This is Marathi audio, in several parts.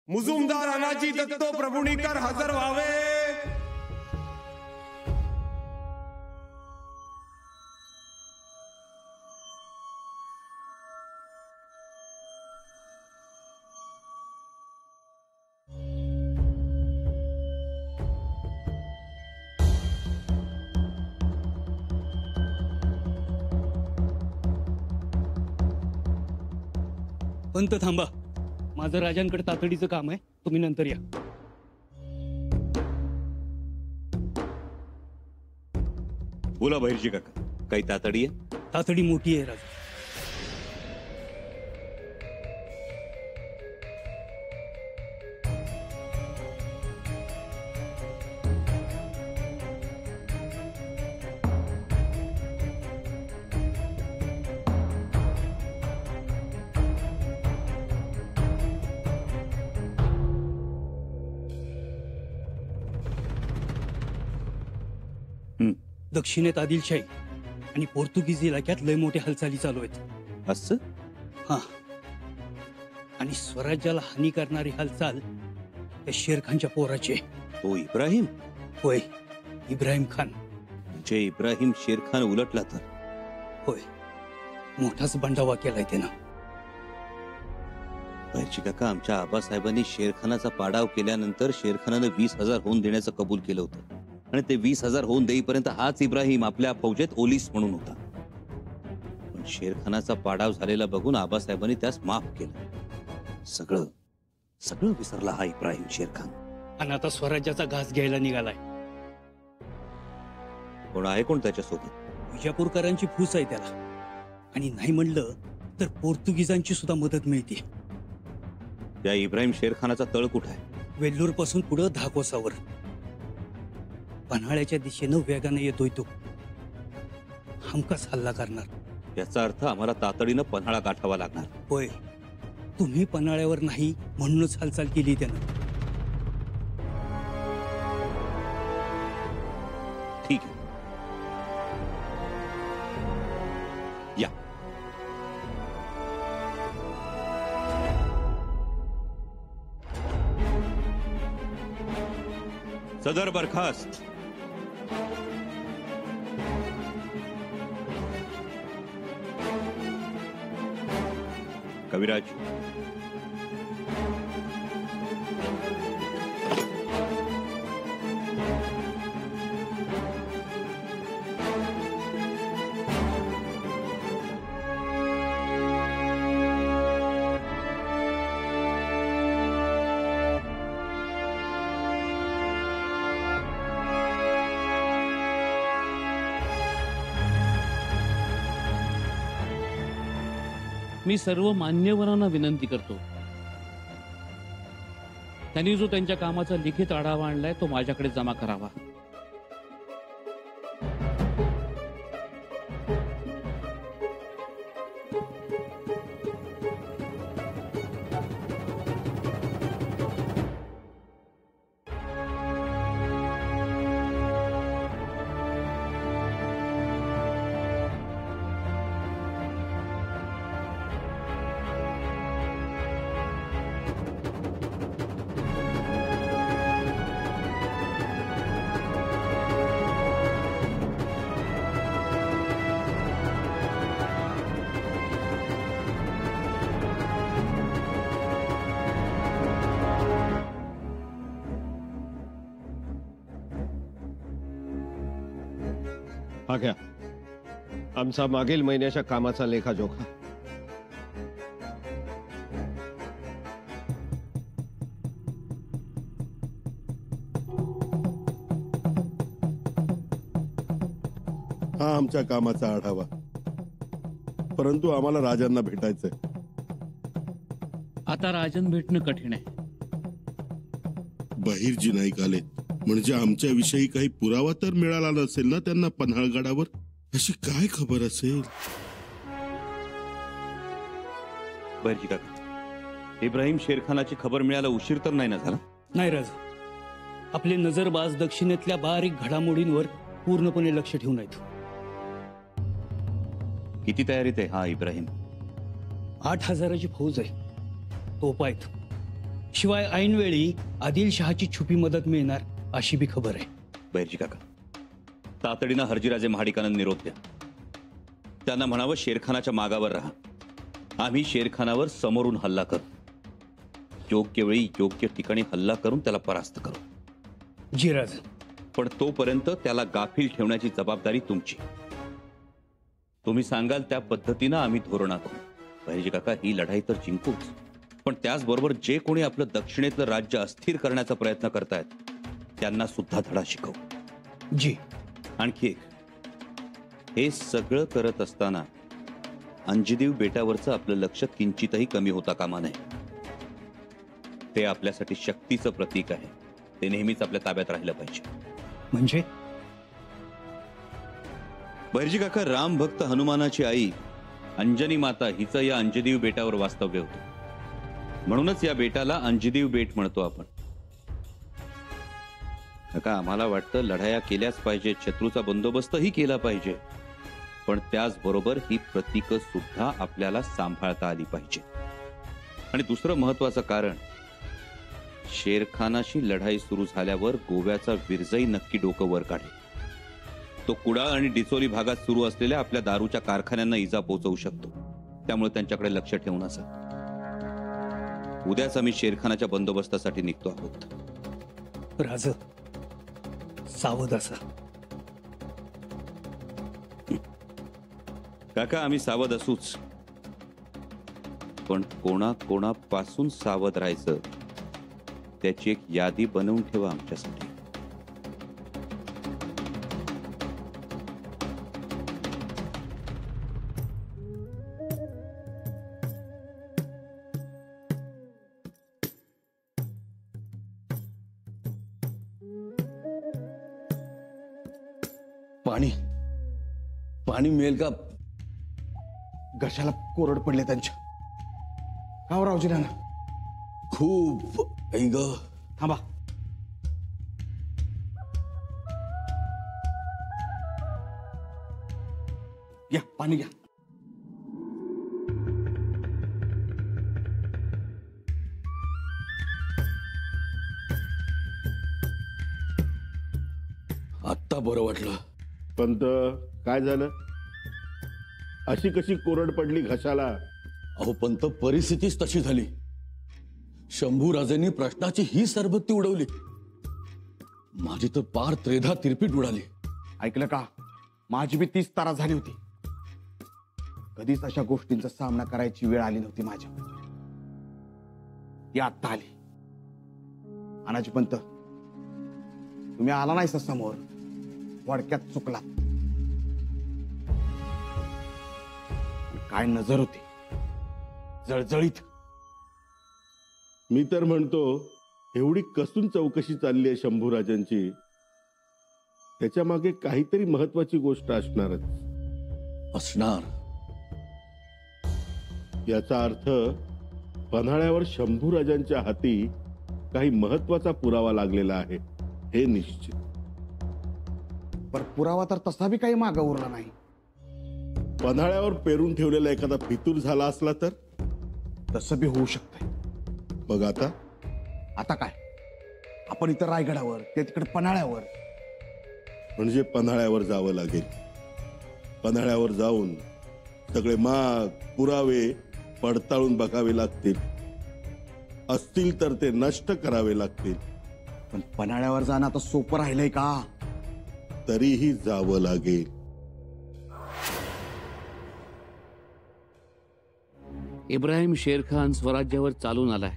मुजुमदार अनाजी दत्तो प्रभुणीकर हजर व्हावे। पंत थांबा, माझं राजांकडे तातडीचं काम आहे, तुम्ही नंतर या। बोला बहिर्जी काका, काही तातडी आहे? तातडी मोठी आहे राजा। दक्षिणेत आदिलशाही आणि पोर्तुगीज इलाक्यात लय मोठ्या हालचाली चालू आहेत। असं? हा, आणि स्वराज्याला हानी करणारी हालचाल त्या शेरखानच्या पोराची आहे। तो इब्राहिम? होय, इब्राहिम खान। जे इब्राहिम शेरखान उलटला तर? होय, मोठाच बंडावा केलाय त्यानं। बहिर्जी काका, आमच्या आबासाहेबांनी शेरखानाचा पाडाव केल्यानंतर शेरखानानं 20,000 होऊन देण्याचं कबूल केलं होतं, आणि ते 20,000 होऊन देईपर्यंत हाच इब्राहिम आपल्या फौजेत ओलीस म्हणून होता। पण शेरखानाचा पाडाव झालेला बघून आबासाहेबांनी त्यास माफ केलं। सगळं सगळं विसरला हा इब्राहिम शेरखान, आणि आता स्वराज्याचा घास घ्यायला निघालाय। कोण आहे कोण त्याच्यासोबत? विजापूरकरांची फूस आहे त्याला, आणि नाही म्हणलं तर पोर्तुगीजांची सुद्धा मदत मिळते। त्या इब्राहिम शेरखानाचा तळ कुठं आहे? वेल्लूर पासून पुढे 10 कोसावर पन्हाळ्याच्या दिशेनं वेगाने येतोय तो। हमखास हल्ला करणार। याचा अर्थ आम्हाला तातडीनं पन्हाळा गाठावा लागणार। होय, तुम्ही पन्हाळ्यावर नाही म्हणूनच हालचाल केली त्यानं। ठीक आहे, या। सदर बरखास्त। कविराज, मी सर्व मान्यवरांना विनंती करतो, त्यांनी जो त्यांच्या कामाचा लिखित आढावा आणलाय तो माझ्याकडे जमा करावा। हा घ्या आमचा मागील महिन्याच्या कामाचा लेखाजोखा। हा आमच्या कामाचा आढावा, परंतु आम्हाला राजांना भेटायचंय। आता राजन भेटणं कठीण आहे। बहिर्जी नाईक आले म्हणजे आमच्या विषयी काही पुरावा तर मिळाला नसेल ना त्यांना पन्हाळगडावर? अशी काय खबर असेल? बहिर्जी काका, इब्राहिम शेरखानाची खबर मिळायला उशीर तर नाही ना झाला? नाही राजा, आपले नजरबाज दक्षिणेतल्या बारीक घडामोडींवर पूर्णपणे लक्ष ठेवून आहेत। किती तयारीत आहे हा इब्राहिम? 8,000ची फौज आहे, तोफा आहेत, शिवाय ऐनवेळी आदिलशहाची छुपी मदत मिळणार अशी बी खबर आहे. बहिर्जी काका, तातडीनं हर्जीराजे महाडिकांना निरोप द्या. त्यांना म्हणावं शेरखानाच्या मागावर राहा. आम्ही शेरखानावर समोरून हल्ला करू. योग्य वेळी योग्य ठिकाणी हल्ला करून त्याला परास्त करू. जी राज. पण तोपर्यंत त्याला गाफील ठेवण्याची जबाबदारी तुमची. तुम्ही सांगाल त्या पद्धतीनं आम्ही धोरण आखू. बहिर्जी काका, ही लढाई तर जिंकूच, पण त्याचबरोबर जे कोणी आपलं दक्षिणेतलं राज्य अस्थिर करण्याचा प्रयत्न करतायत त्यांना सुद्धा धडा शिकवू. जी. आणखी एक, हे सगळं करत असताना अंजदीव बेटावरचं आपलं लक्ष किंचितही कमी होता कामा नये. ते आपल्यासाठी शक्तीचं प्रतीक आहे. ते नेहमीच आपल्या ताब्यात राहिलं पाहिजे. म्हणजे बहिर्जी काका, राम भक्त हनुमानाची आई अंजनी माता हिचं या अंजदीव बेटावर वास्तव्य होतं. म्हणूनच या बेटाला अंजदीव बेट म्हणतो आपण. काका, आम्हाला वाटतं लढाया केल्याच पाहिजे, शत्रूचा बंदोबस्तही केला पाहिजे, पण त्याचबरोबर ही प्रतीकं सुद्धा आपल्याला सांभाळता आली पाहिजे. आणि दुसरं महत्वाचं कारण, शेरखानाशी लढाई सुरू झाल्यावर गोव्याचा विरजई नक्की डोकं वर काढेल. तो कुडाळ आणि डिचोली भागात सुरू असलेल्या आपल्या दारूच्या कारखान्यांना इजा पोहोचवू शकतो. त्यामुळे त्यांच्याकडे लक्ष ठेवून असा. उद्याच आम्ही शेरखानाच्या बंदोबस्तासाठी निघतो आहोत. राज, सावध असा. काका, आम्ही सावध असूच, पण कोणाकोणापासून सावध राहायचं त्याची एक यादी बनवून ठेवा आमच्यासाठी. पाणी मिळेल का? घशाला कोरड पडले त्यांच्या. का रावजी ना खूप ऐ ग. थांबा. घ्या पाणी घ्या. आत्ता बरं वाटलं. पंत, काय झालं? अशी कशी कोरड पडली घशाला? अहो पंत, परिस्थितीच तशी झाली. शंभूराजेंनी प्रश्नाची ही सरबत्ती उडवली. माझी तर पार त्रेधा तिरपीट उडाली. ऐकलं का? माझी बी 30 तारा झाली होती. कधीच अशा गोष्टींचा सामना करायची वेळ आली नव्हती माझ्या. ती आत्ता आली. अनाजी पंत, तुम्ही आला नाहीस समोर, वडक्यात चुकला. काय नजर होती, जळजळीत. मी तर म्हणतो, एवढी कसून चौकशी चालली आहे शंभूराजांची, त्याच्या मागे काहीतरी महत्वाची गोष्ट असणारच. असणार. याचा अर्थ पन्हाळ्यावर शंभूराजांच्या हाती काही महत्वाचा पुरावा लागलेला आहे, हे निश्चित. पर पुरावा तर तसा बी काही मागं उरला नाही. पन्हाळ्यावर पेरून ठेवलेला एखादा फितूर झाला असला तर? तसं बी होऊ शकतंय. मग आता काय? आपण इथं रायगडावर, ते तिकडे पन्हाळ्यावर. म्हणजे पन्हाळ्यावर जावं लागेल. पन्हाळ्यावर जाऊन सगळे माग पुरावे पडताळून बघावे लागतील. असतील तर ते नष्ट करावे लागतील. पण पन्हाळ्यावर जाणं आता सोपं राहिलंय का? तरीही जावं लागेल. इब्राहिम शेरखान स्वराज्यावर चालून आलाय,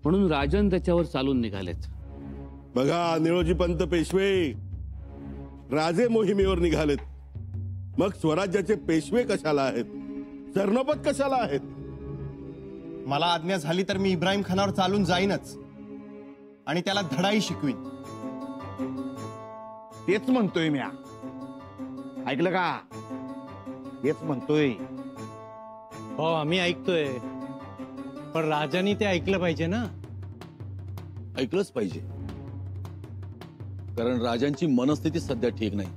म्हणून राजन त्याच्यावर चालून निघालेत. बघा, निळोजी पंत पेशवे राजे मोहिमेवर निघालेत. मग स्वराज्याचे पेशवे कशाला आहेत? सरनोबत कशाला आहेत? मला आज्ञा झाली तर मी इब्राहिम खानावर चालून जाईनच आणि त्याला धडाही शिकवीन. तेच म्हणतोय मी. ऐकलं का? तेच म्हणतोय. हो, आम्ही ऐकतोय, पण राजांनी ते ऐकलं पाहिजे ना. ऐकलंच पाहिजे, कारण राजांची मनस्थिती सध्या ठीक नाही.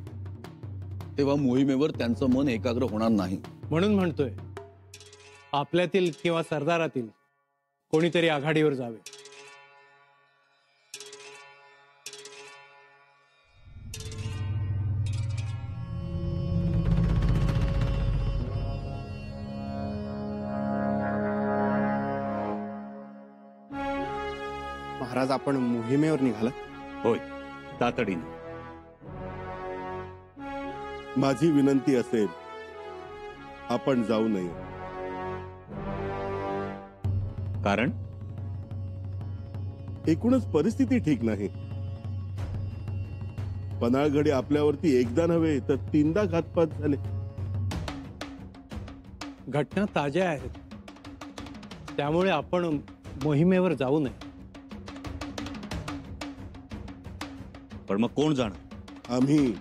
तेव्हा मोहिमेवर त्यांचं मन एकाग्र होणार नाही. म्हणून म्हणतोय, आपल्यातील किंवा सरदारातील कोणीतरी आघाडीवर जावे. महाराज, आपण मोहिमेवर निघाला? होय, तातडीने. माझी विनंती असेल, आपण जाऊ नये. कारण एकूणच परिस्थिती ठीक नाही. पन्हाळगडी आपल्यावरती एकदा नव्हे तर 3दा घातपात झाले. घटना ताज्या आहेत, त्यामुळे आपण मोहिमेवर जाऊ नये. पण मग कोण जाणार? आम्ही.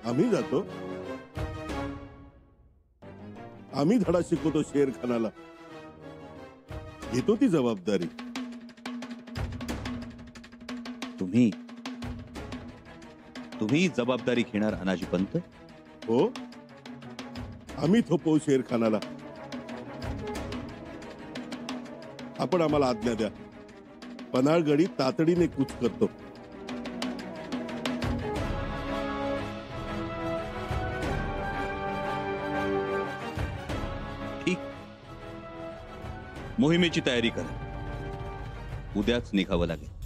आम्ही जातो. आम्ही धडा शिकवतो शेरखानाला. घेतो ती जबाबदारी. तुम्ही जबाबदारी घेणार अनाजी पंत? हो, आम्ही थोपवू शेरखानाला. आपण आम्हाला आज्ञा द्या. पन्हाळगडी तातडीने कूच करतो. ठीक, मोहिमेची तयारी करा. उद्याच निघावं लागेल.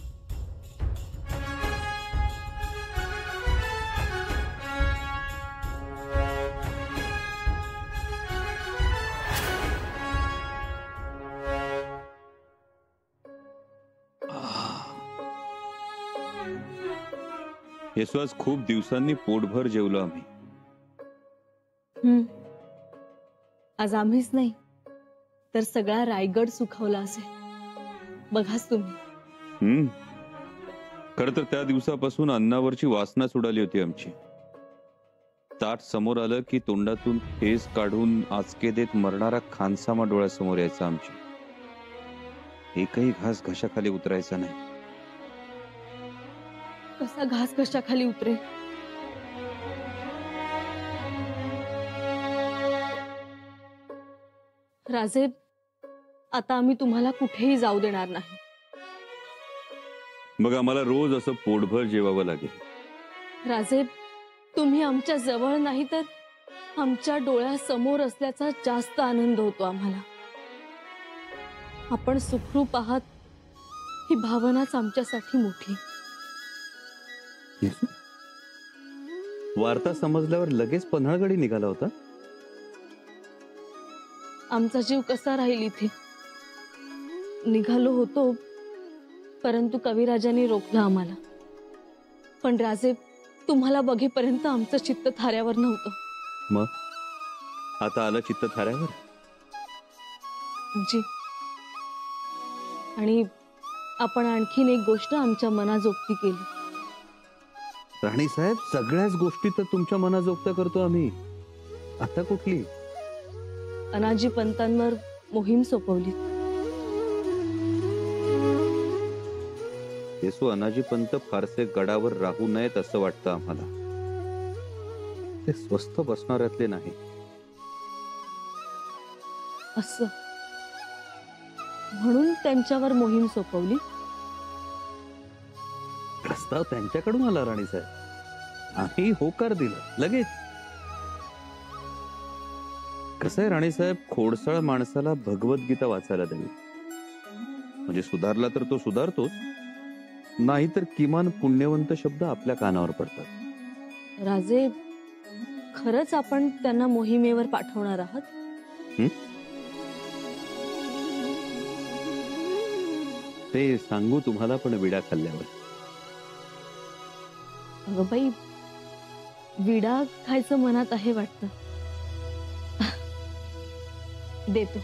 येसू, खूप दिवसांनी पोटभर जेवलो आम्ही. आज आम्हीच नाही तर सगळा रायगड सुखावला असेल. बघाच तुम्ही. खरं तर त्या दिवसापासून अन्नावरची वासना सुडाली होती आमची. ताट समोर आलं की तोंडातून फेस काढून आचके देत मरणारा खानसामा डोळ्यासमोर यायचा आमच्या. एकही घास घशाखाली उतरायचा नाही. कसा घास कशाखाली उतरे? राजे, आता आम्ही तुम्हाला कुठेही जाऊ देणार नाही. मग आम्हाला रोज असं पोटभर जेवावं लागेल. राजे, तुम्ही आमच्या जवळ नाही तर आमच्या डोळ्यासमोर असल्याचा जास्त आनंद होतो आम्हाला. आपण सुखरूप आहात ही भावनाच आमच्यासाठी मोठी. वार्ता समजल्यावर लगेच पन्हाळगडी निघाला होता? आमचा जीव कसा राहील इथे? निघालो होतो, परंतु कविराजांनी रोखलं आम्हाला. पण राजे, तुम्हाला बघेपर्यंत आमचं चित्त थाऱ्यावर नव्हतं. मग आता आलं चित्त थाऱ्यावर? जी. आणि आपण आणखीन एक गोष्ट आमच्या मनाजोगती केली. राणी साहेब, सगळ्याच गोष्टी तर तुमच्या मनाजोगत्या करतो आम्ही. आता कुठली? अनाजी पंतांवर मोहीम सोपवली. येसू, अनाजी पंत फारसे गडावर राहू नयेत असं वाटतं आम्हाला. ते स्वस्थ बसणाऱ्यातले नाही. असं म्हणून त्यांच्यावर मोहीम सोपवली. प्रस्ताव त्यांच्याकडून आला राणी साहेब. आम्ही होकार दिला लगेच. कसं आहे राणी साहेब, खोडसाळ माणसाला भगवद्गीता वाचायला द्यावी. म्हणजे सुधारला तर तो सुधारतोच, नाहीतर किमान पुण्यवंत शब्द आपल्या कानावर पडतात. राजे, खरंच आपण त्यांना मोहिमेवर पाठवणार आहात? ते सांगू तुम्हाला, पण विडा खाल्ल्यावर. अगं बाई, विडा खायचं मनात आहे वाटतं. देतो.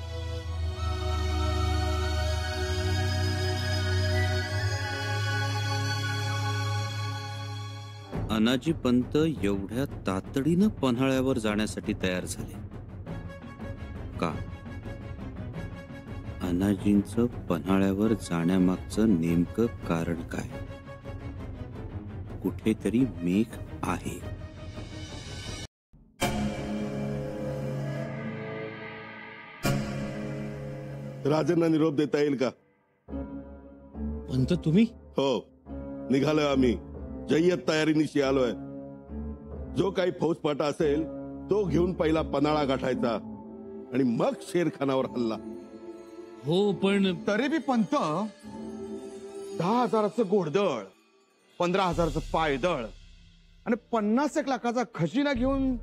अनाजी पंत एवढ्या तातडीनं पन्हाळ्यावर जाण्यासाठी तयार झाले का? अनाजींचं पन्हाळ्यावर जाण्यामागचं नेमकं कारण काय? कुठेतरी मेघ आहे. राजांना निरोप देता येईल का? पंत तुम्ही? हो, निघालोय आम्ही. जय्यत तयारीनिशी आलोय. जो काही फौजपाटा असेल तो घेऊन पहिला पन्हाळा गाठायचा आणि मग शेरखानावर हल्ला. हो, पण तरी बी पंत 10,000चं घोडदळ, 15,000चं पायदळ आणि 50 लाखाचा खजिना घेऊन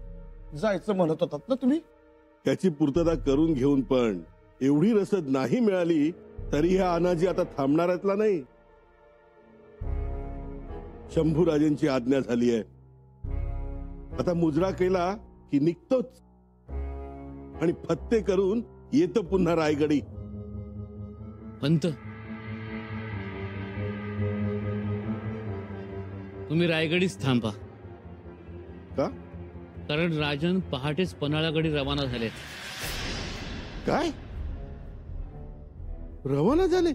जायचं म्हणत होतात ना तुम्ही? त्याची पूर्तता करून घेऊन पण एवढी रसद नाही मिळाली तरी ह्या अनाजी आता थांबणाऱ्यातला नाही. शंभूराजेंची आज्ञा झाली आहे. आता मुजरा केला की निघतोच आणि फत्ते करून येतो पुन्हा रायगडी. पंत, तुम्ही रायगडीच थांबा. का? कारण राजन पहाटेच पन्हाळागडी रवाना झाले. काय? रवाना झाले?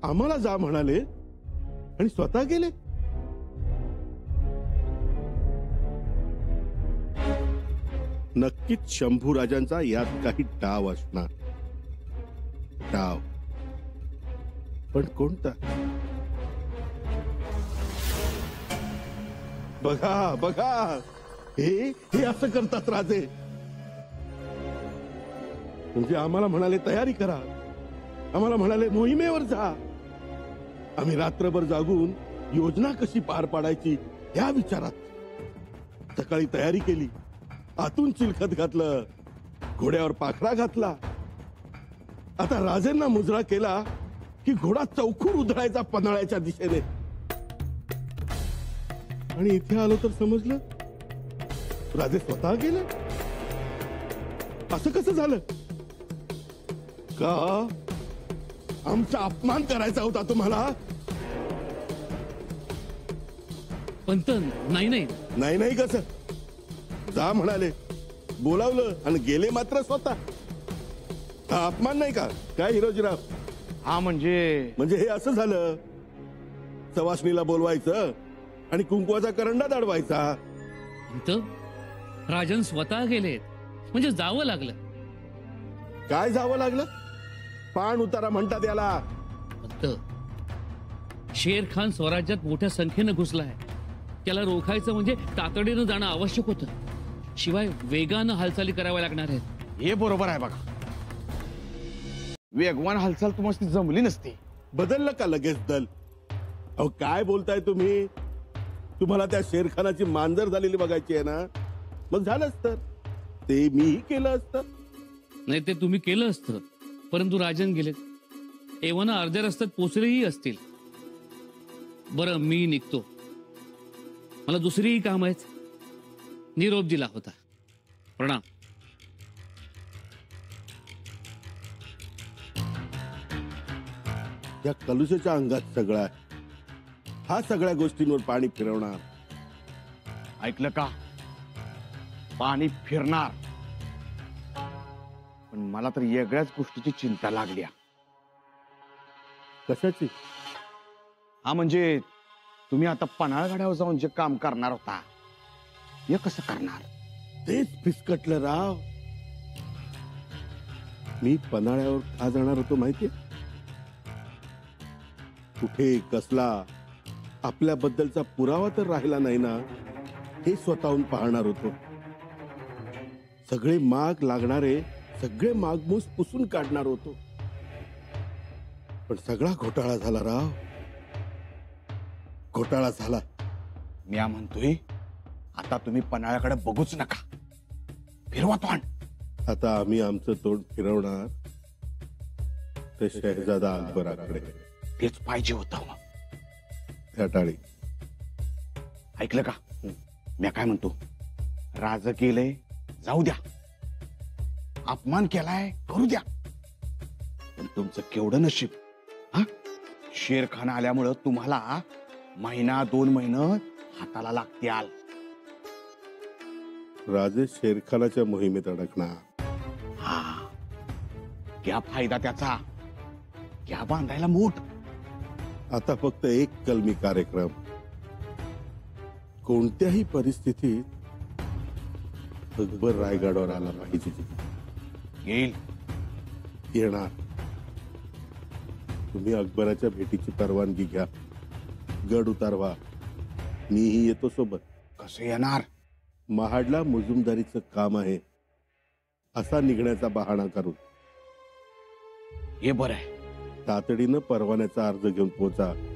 आम्हाला जा म्हणाले आणि स्वतः गेले? नक्कीच शंभू राजांचा यात काही डाव असणार. डाव, पण कोणता? बघा बघा, हे असं करतात राजे. म्हणजे आम्हाला म्हणाले तयारी करा, आम्हाला म्हणाले मोहिमेवर जा. आम्ही रात्रभर जागून योजना कशी पार पाडायची या विचारात सकाळी तयारी केली. आतून चिलखत घातलं, घोड्यावर पाखरा घातला. आता राजेंना मुजरा केला की घोडा चौखूर उधळायचा पन्हाळ्याच्या दिशेने. आणि इथे आलो तर समजलं राजे स्वतः गेले. असं कसं झालं? का आमचा अपमान करायचा होता तुम्हाला? पंत, नाही नाही नाही नाही कसं? जा म्हणाले, बोलावलं आणि गेले मात्र स्वतः. हा अपमान नाही का काय हिरोजीराव? हा म्हणजे हे असं झालं. सवासणीला बोलवायचं आणि कुंकवाचा करंडा दडवायचा. पंत, राजन स्वतः गेलेत म्हणजे जावं लागलं. काय जावं लागलं? पाण उतारा म्हणतात याला. पंत, शेर खान स्वराज्यात मोठ्या संख्येनं घुसलाय. त्याला रोखायचं म्हणजे तातडीनं जाणं आवश्यक होतं. शिवाय वेगानं हालचाली कराव्या लागणार आहेत. हे बरोबर आहे बघा. वेगवान हालचाल तुम्हाला जमली नसती. बदललं का लगेच दल? अहो काय बोलताय तुम्ही? तुम्हाला त्या शेरखानाची मांजर झालेली बघायची आहे ना? मग झालंच तर ते मीही केलं असतं. नाही, ते तुम्ही केलं असतं, परंतु राजन गेलेत. एव्हाना अर्ध्या रस्त्यात पोचलेही असतील. बरं, मी निघतो. मला दुसरीही काम आहेत. निरोप दिला होता. प्रणाम. या कलुषाच्या अंगात सगळा आहे. हा सगळ्या गोष्टींवर पाणी फिरवणार. ऐकलं का? पाणी फिरणार. पण मला तर वेगळ्याच गोष्टीची चिंता लागली. कशाची? हा म्हणजे तुम्ही आता पन्हाळगडावर जाऊन जे काम करणार होता हे कसं करणार? तेच फिसकटलं राव. मी पन्हाळ्यावर का जाणार होतो माहितीये? कुठे कसला आपल्याबद्दलचा पुरावा तर राहिला नाही ना, हे स्वतःहून पाहणार होतो. सगळे माग लागणारे सगळे मागमूस पुसून काढणार होतो. पण सगळा घोटाळा झाला राव. घोटाळा झाला. मी म्हणतोय आता तुम्ही पन्हाळ्याकडे बघूच नका. फिरवा तोंड. आता आम्ही आमचं तोंड फिरवणार ते शहजादा अकबराकडे. तेच पाहिजे होतं. त्या टाळी. ऐकलं का? मी काय म्हणतो, राज केलंय जाऊ द्या. अपमान केलाय करू द्या. पण तुमचं केवढं नशीब. हा, शेरखान आल्यामुळं तुम्हाला महिना 2 महिने हाताला लागत्याल. राजे शेरखानाच्या मोहिमेत अडकणार. हा, घ्या फायदा त्याचा. घ्या बांधायला मूठ. आता फक्त एक कलमी कार्यक्रम. कोणत्याही परिस्थितीत अकबर रायगडावर आला पाहिजे. येईल येणार. तुम्ही अकबराच्या भेटीची परवानगी घ्या, गड उतारवा, मीही येतो सोबत. कसं येणार? महाडला मुजुमदारीचं काम आहे असा निघण्याचा बहाणा करून. हे बरं आहे. तातडीनं परवान्याचा अर्ज घेऊन पोहोचा.